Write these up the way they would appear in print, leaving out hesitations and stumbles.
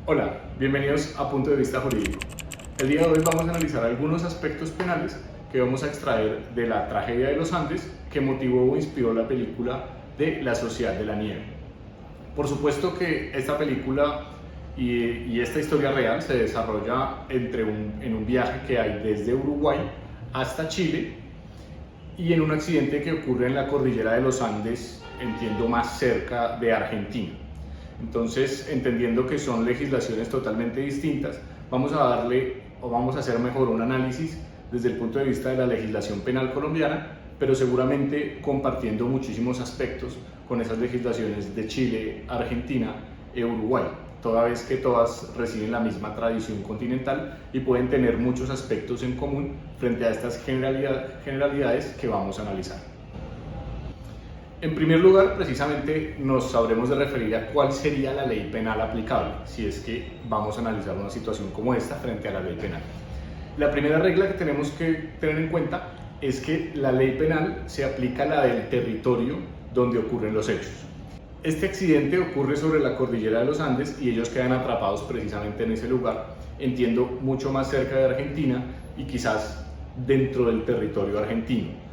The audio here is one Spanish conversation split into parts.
Hola, bienvenidos a Punto de Vista Jurídico. El día de hoy vamos a analizar algunos aspectos penales que vamos a extraer de la tragedia de los Andes que motivó o inspiró la película de La Sociedad de la Nieve. Por supuesto que esta película y esta historia real se desarrolla en un viaje que hay desde Uruguay hasta Chile y en un accidente que ocurre en la cordillera de los Andes, entiendo más cerca de Argentina. Entonces, entendiendo que son legislaciones totalmente distintas, vamos a hacer mejor un análisis desde el punto de vista de la legislación penal colombiana, pero seguramente compartiendo muchísimos aspectos con esas legislaciones de Chile, Argentina e Uruguay, toda vez que todas reciben la misma tradición continental y pueden tener muchos aspectos en común frente a estas generalidades que vamos a analizar. En primer lugar, precisamente nos sabremos de referir a cuál sería la ley penal aplicable, si es que vamos a analizar una situación como esta frente a la ley penal. La primera regla que tenemos que tener en cuenta es que la ley penal se aplica a la del territorio donde ocurren los hechos. Este accidente ocurre sobre la cordillera de los Andes y ellos quedan atrapados precisamente en ese lugar, entiendo mucho más cerca de Argentina y quizás dentro del territorio argentino,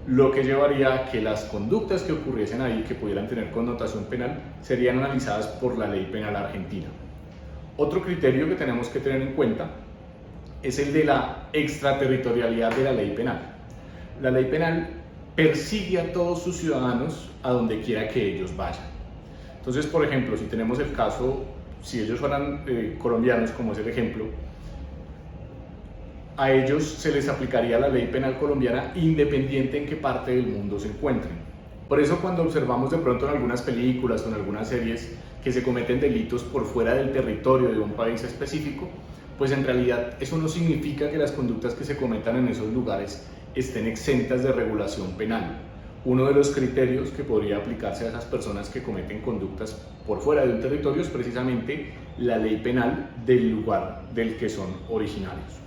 lo que llevaría a que las conductas que ocurriesen ahí, que pudieran tener connotación penal, serían analizadas por la ley penal argentina. Otro criterio que tenemos que tener en cuenta es el de la extraterritorialidad de la ley penal. La ley penal persigue a todos sus ciudadanos a donde quiera que ellos vayan. Entonces, por ejemplo, si tenemos el caso, si ellos fueran colombianos, como es el ejemplo, a ellos se les aplicaría la ley penal colombiana independiente en qué parte del mundo se encuentren. Por eso cuando observamos de pronto en algunas películas o en algunas series que se cometen delitos por fuera del territorio de un país específico, pues en realidad eso no significa que las conductas que se cometan en esos lugares estén exentas de regulación penal. Uno de los criterios que podría aplicarse a esas personas que cometen conductas por fuera de un territorio es precisamente la ley penal del lugar del que son originarios.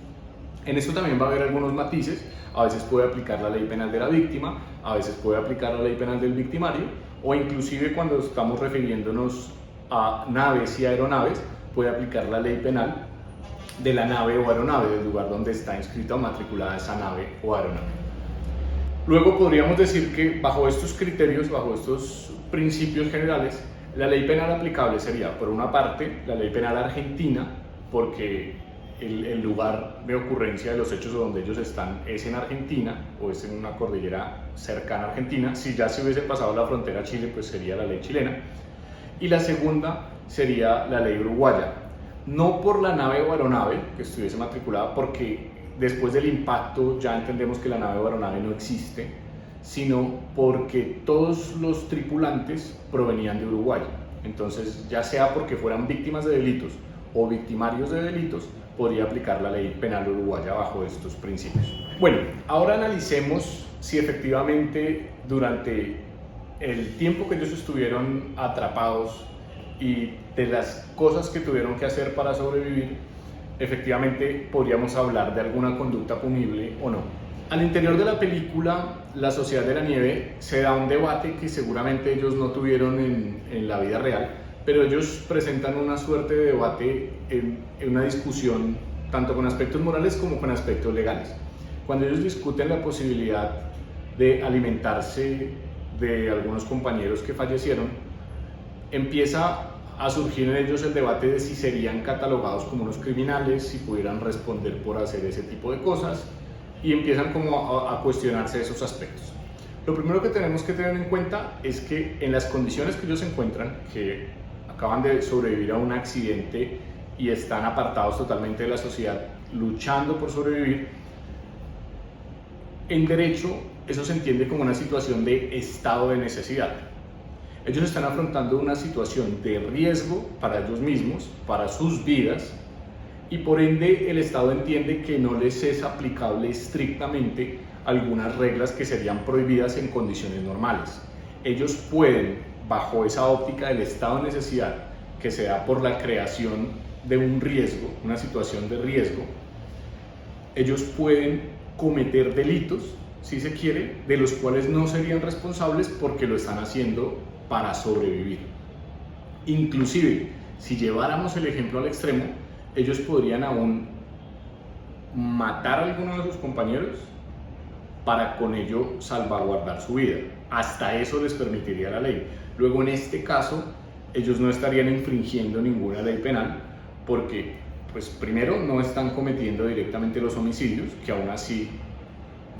En esto también va a haber algunos matices, a veces puede aplicar la ley penal de la víctima, a veces puede aplicar la ley penal del victimario, o inclusive cuando estamos refiriéndonos a naves y aeronaves, puede aplicar la ley penal de la nave o aeronave, del lugar donde está inscrita o matriculada esa nave o aeronave. Luego podríamos decir que bajo estos criterios, bajo estos principios generales, la ley penal aplicable sería, por una parte, la ley penal argentina, porque el lugar de ocurrencia de los hechos donde ellos están es en Argentina o es en una cordillera cercana a Argentina. Si ya se hubiese pasado la frontera a Chile, pues sería la ley chilena. Y la segunda sería la ley uruguaya, no por la nave o aeronave que estuviese matriculada, porque después del impacto ya entendemos que la nave o aeronave no existe, sino porque todos los tripulantes provenían de Uruguay. Entonces, ya sea porque fueran víctimas de delitos o victimarios de delitos, podría aplicar la ley penal uruguaya bajo estos principios. Bueno, ahora analicemos si efectivamente durante el tiempo que ellos estuvieron atrapados y de las cosas que tuvieron que hacer para sobrevivir, efectivamente podríamos hablar de alguna conducta punible o no. Al interior de la película La Sociedad de la Nieve se da un debate que seguramente ellos no tuvieron en la vida real, pero ellos presentan una suerte de debate en una discusión tanto con aspectos morales como con aspectos legales. Cuando ellos discuten la posibilidad de alimentarse de algunos compañeros que fallecieron, empieza a surgir en ellos el debate de si serían catalogados como unos criminales, si pudieran responder por hacer ese tipo de cosas, y empiezan como a cuestionarse esos aspectos. Lo primero que tenemos que tener en cuenta es que en las condiciones que ellos se encuentran, que acaban de sobrevivir a un accidente y están apartados totalmente de la sociedad, luchando por sobrevivir, en derecho eso se entiende como una situación de estado de necesidad. Ellos están afrontando una situación de riesgo para ellos mismos, para sus vidas, y por ende el Estado entiende que no les es aplicable estrictamente algunas reglas que serían prohibidas en condiciones normales. Ellos pueden, bajo esa óptica del estado de necesidad que se da por la creación de un riesgo, una situación de riesgo, ellos pueden cometer delitos, si se quiere, de los cuales no serían responsables porque lo están haciendo para sobrevivir. Inclusive, Si lleváramos el ejemplo al extremo, ellos podrían aún matar a alguno de sus compañeros para con ello salvaguardar su vida. Hasta eso les permitiría la ley. Luego, en este caso, ellos no estarían infringiendo ninguna ley penal porque, pues, primero, no están cometiendo directamente los homicidios, que aún así,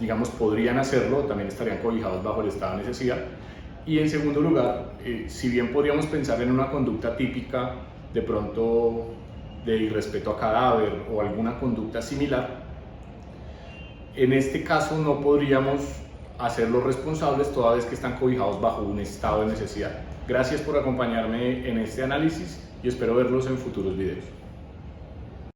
digamos, podrían hacerlo, también estarían cobijados bajo el estado de necesidad. Y en segundo lugar, si bien podríamos pensar en una conducta típica, de pronto de irrespeto a cadáver o alguna conducta similar, en este caso no podríamos hacerlos responsables toda vez que están cobijados bajo un estado de necesidad. Gracias por acompañarme en este análisis y espero verlos en futuros videos.